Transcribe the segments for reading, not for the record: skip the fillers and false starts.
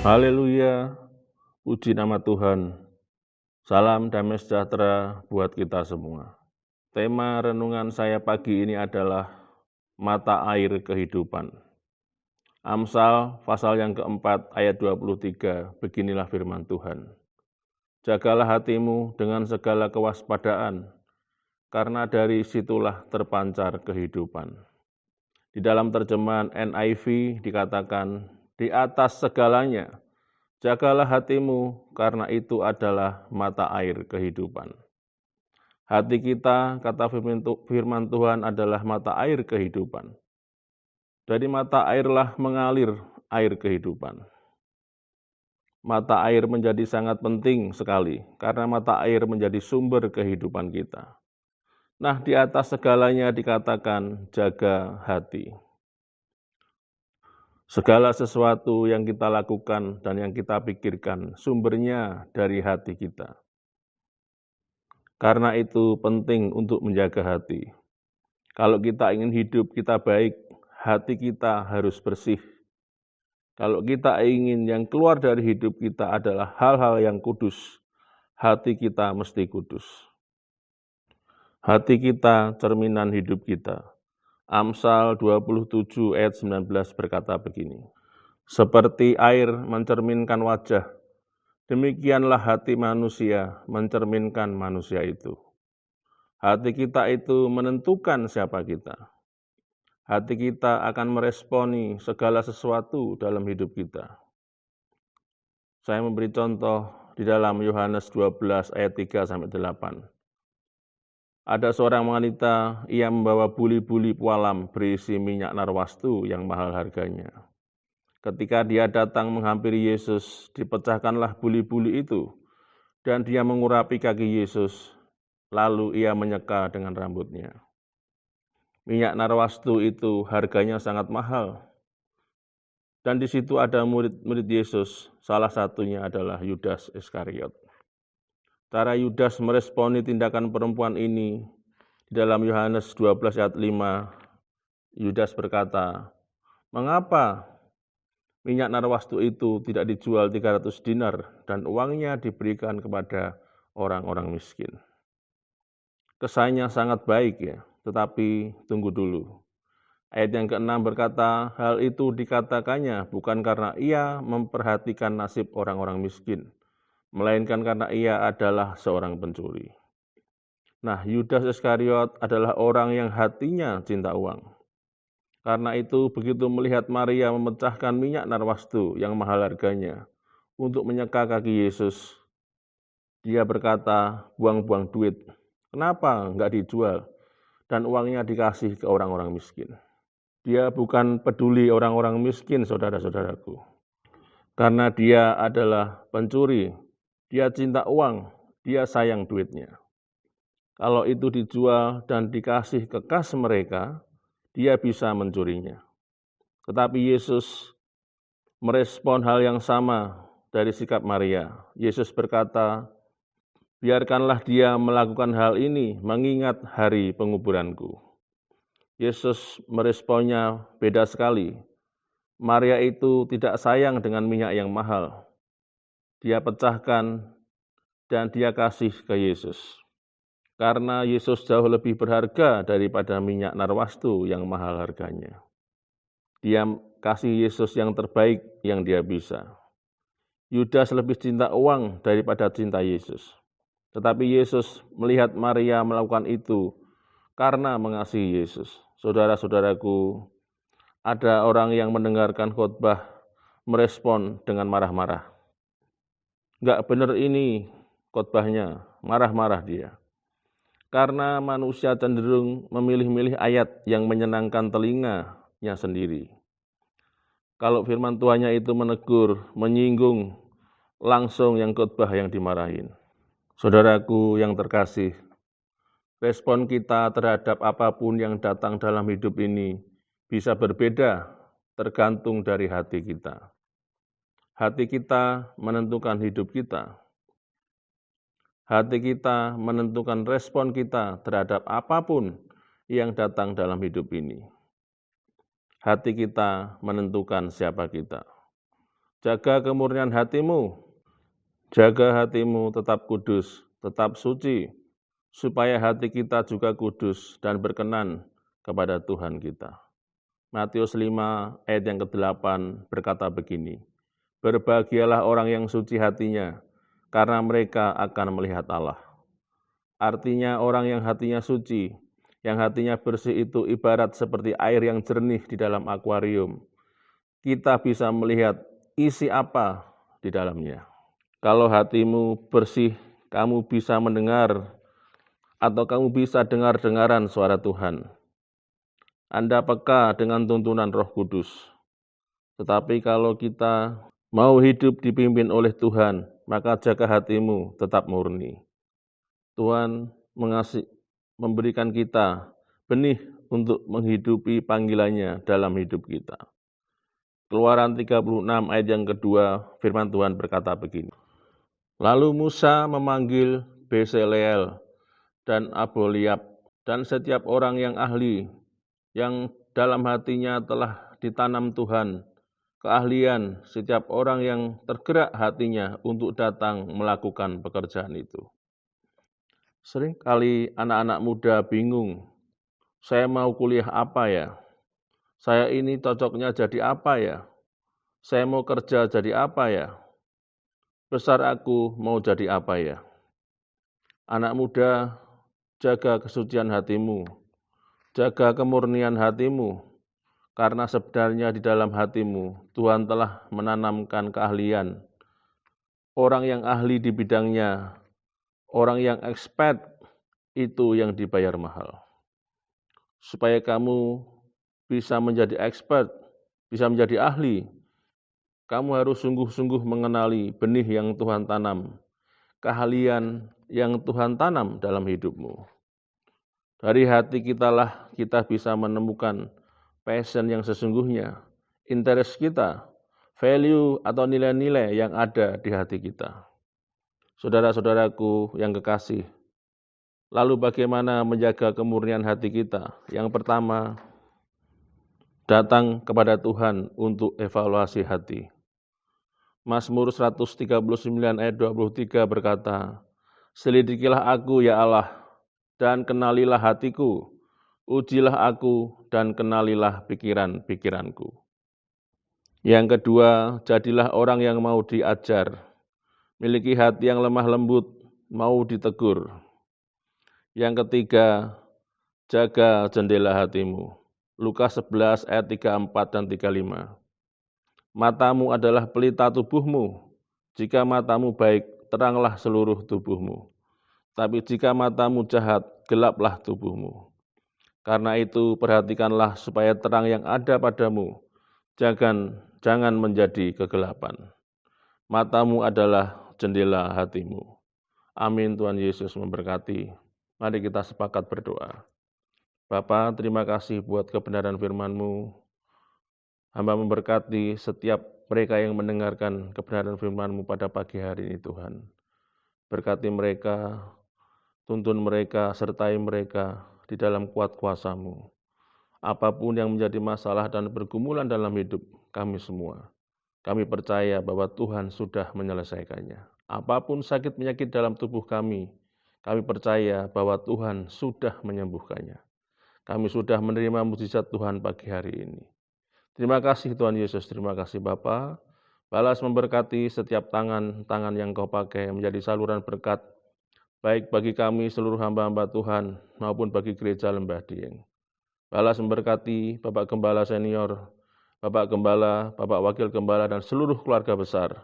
Haleluya, puji nama Tuhan. Salam damai sejahtera buat kita semua. Tema renungan saya pagi ini adalah mata air kehidupan. Amsal pasal yang keempat ayat 23, beginilah firman Tuhan. Jagalah hatimu dengan segala kewaspadaan, karena dari situlah terpancar kehidupan. Di dalam terjemahan NIV dikatakan, di atas segalanya, jagalah hatimu, karena itu adalah mata air kehidupan. Hati kita, kata firman Tuhan, adalah mata air kehidupan. Dari mata airlah mengalir air kehidupan. Mata air menjadi sangat penting sekali, karena mata air menjadi sumber kehidupan kita. Nah, di atas segalanya dikatakan jaga hati. Segala sesuatu yang kita lakukan dan yang kita pikirkan, sumbernya dari hati kita. Karena itu penting untuk menjaga hati. Kalau kita ingin hidup kita baik, hati kita harus bersih. Kalau kita ingin yang keluar dari hidup kita adalah hal-hal yang kudus, hati kita mesti kudus. Hati kita cerminan hidup kita. Amsal 27 ayat 19 berkata begini, seperti air mencerminkan wajah, demikianlah hati manusia mencerminkan manusia itu. Hati kita itu menentukan siapa kita. Hati kita akan meresponi segala sesuatu dalam hidup kita. Saya memberi contoh di dalam Yohanes 12 ayat 3-8. Ada seorang wanita, ia membawa buli-buli pualam berisi minyak narwastu yang mahal harganya. Ketika dia datang menghampiri Yesus, dipecahkanlah buli-buli itu, dan dia mengurapi kaki Yesus, lalu ia menyeka dengan rambutnya. Minyak narwastu itu harganya sangat mahal. Dan di situ ada murid-murid Yesus, salah satunya adalah Yudas Iskariot. Cara Yudas meresponi tindakan perempuan ini, di dalam Yohanes 12 ayat 5, Yudas berkata, mengapa minyak narwastu itu tidak dijual 300 dinar dan uangnya diberikan kepada orang-orang miskin? Kesannya sangat baik ya, tetapi tunggu dulu. Ayat yang ke-6 berkata, hal itu dikatakannya bukan karena ia memperhatikan nasib orang-orang miskin, melainkan karena ia adalah seorang pencuri. Nah, Yudas Iskariot adalah orang yang hatinya cinta uang. Karena itu, begitu melihat Maria memecahkan minyak narwastu yang mahal harganya untuk menyeka kaki Yesus, dia berkata, buang-buang duit. Kenapa enggak dijual dan uangnya dikasih ke orang-orang miskin? Dia bukan peduli orang-orang miskin, saudara-saudaraku. Karena dia adalah pencuri, dia cinta uang, dia sayang duitnya. Kalau itu dijual dan dikasih ke kas mereka, dia bisa mencurinya. Tetapi Yesus merespon hal yang sama dari sikap Maria. Yesus berkata, biarkanlah dia melakukan hal ini mengingat hari penguburanku. Yesus meresponnya beda sekali. Maria itu tidak sayang dengan minyak yang mahal. Dia pecahkan dan dia kasih ke Yesus. Karena Yesus jauh lebih berharga daripada minyak narwastu yang mahal harganya. Dia kasih Yesus yang terbaik yang dia bisa. Yudas lebih cinta uang daripada cinta Yesus. Tetapi Yesus melihat Maria melakukan itu karena mengasihi Yesus. Saudara-saudaraku, ada orang yang mendengarkan khotbah merespon dengan marah-marah. Enggak benar ini khotbahnya, marah-marah dia. Karena manusia cenderung memilih-milih ayat yang menyenangkan telinganya sendiri. Kalau firman Tuhannya itu menegur, menyinggung, langsung yang khotbah yang dimarahin. Saudaraku yang terkasih, respon kita terhadap apapun yang datang dalam hidup ini bisa berbeda tergantung dari hati kita. Hati kita menentukan hidup kita. Hati kita menentukan respon kita terhadap apapun yang datang dalam hidup ini. Hati kita menentukan siapa kita. Jaga kemurnian hatimu, jaga hatimu tetap kudus, tetap suci, supaya hati kita juga kudus dan berkenan kepada Tuhan kita. Matius 5 ayat yang ke-8 berkata begini, "Berbahagialah orang yang suci hatinya, karena mereka akan melihat Allah." Artinya orang yang hatinya suci, yang hatinya bersih itu ibarat seperti air yang jernih di dalam akuarium. Kita bisa melihat isi apa di dalamnya. Kalau hatimu bersih, kamu bisa mendengar atau kamu bisa dengar-dengaran suara Tuhan. Anda peka dengan tuntunan Roh Kudus. Tetapi kalau kita mau hidup dipimpin oleh Tuhan, maka jaga hatimu tetap murni. Tuhan memberikan kita benih untuk menghidupi panggilannya dalam hidup kita. Keluaran 36 ayat yang kedua, firman Tuhan berkata begini. Lalu Musa memanggil Bezaleel dan Aholiab dan setiap orang yang ahli, yang dalam hatinya telah ditanam Tuhan, keahlian setiap orang yang tergerak hatinya untuk datang melakukan pekerjaan itu. Seringkali anak-anak muda bingung, saya mau kuliah apa ya? Saya ini cocoknya jadi apa ya? Saya mau kerja jadi apa ya? Besar aku mau jadi apa ya? Anak muda, jaga kesucian hatimu, jaga kemurnian hatimu, karena sebenarnya di dalam hatimu Tuhan telah menanamkan keahlian. Orang yang ahli di bidangnya, orang yang expert, itu yang dibayar mahal. Supaya kamu bisa menjadi expert, bisa menjadi ahli, kamu harus sungguh-sungguh mengenali benih yang Tuhan tanam, keahlian yang Tuhan tanam dalam hidupmu. Dari hati kitalah kita bisa menemukan passion yang sesungguhnya, interest kita, value atau nilai-nilai yang ada di hati kita. Saudara-saudaraku yang kekasih, lalu bagaimana menjaga kemurnian hati kita? Yang pertama, datang kepada Tuhan untuk evaluasi hati. Mazmur 139 ayat 23 berkata, "Selidikilah aku ya Allah, dan kenalilah hatiku, ujilah aku dan kenalilah pikiran-pikiranku." Yang kedua, jadilah orang yang mau diajar, miliki hati yang lemah lembut, mau ditegur. Yang ketiga, jaga jendela hatimu. Lukas 11 ayat 34 dan 35. Matamu adalah pelita tubuhmu. Jika matamu baik, teranglah seluruh tubuhmu. Tapi jika matamu jahat, gelaplah tubuhmu. Karena itu perhatikanlah supaya terang yang ada padamu, jangan menjadi kegelapan. Matamu adalah jendela hatimu. Amin. Tuhan Yesus memberkati. Mari kita sepakat berdoa. Bapa, terima kasih buat kebenaran firman-Mu. Hamba memberkati setiap mereka yang mendengarkan kebenaran firman-Mu pada pagi hari ini, Tuhan. Berkati mereka, tuntun mereka, sertai mereka di dalam kuat kuasa-Mu. Apapun yang menjadi masalah dan pergumulan dalam hidup kami semua, kami percaya bahwa Tuhan sudah menyelesaikannya. Apapun sakit penyakit dalam tubuh kami percaya bahwa Tuhan sudah menyembuhkannya. Kami sudah menerima mukjizat Tuhan pagi hari ini. Terima kasih Tuhan Yesus, terima kasih Bapa. Balas memberkati setiap tangan yang Kau pakai menjadi saluran berkat, baik bagi kami seluruh hamba-hamba Tuhan maupun bagi gereja Lembah Dieng. Balas memberkati Bapak Gembala Senior, Bapak Gembala, Bapak Wakil Gembala, dan seluruh keluarga besar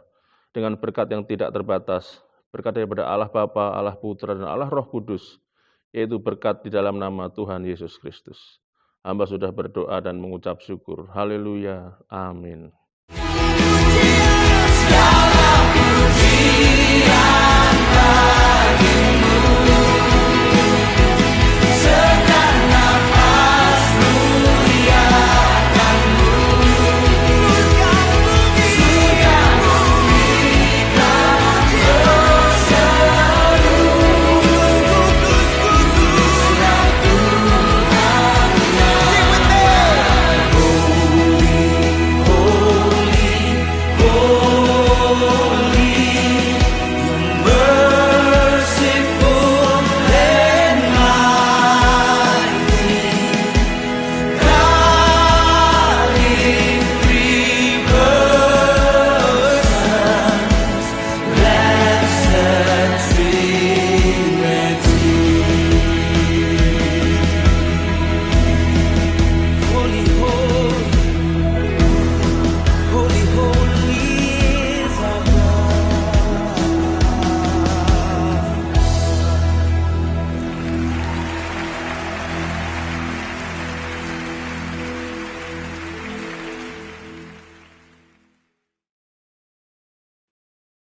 dengan berkat yang tidak terbatas, berkat daripada Allah Bapa, Allah Putra, dan Allah Roh Kudus, yaitu berkat di dalam nama Tuhan Yesus Kristus. Hamba sudah berdoa dan mengucap syukur. Haleluya. Amin. Segala pujian bagimu.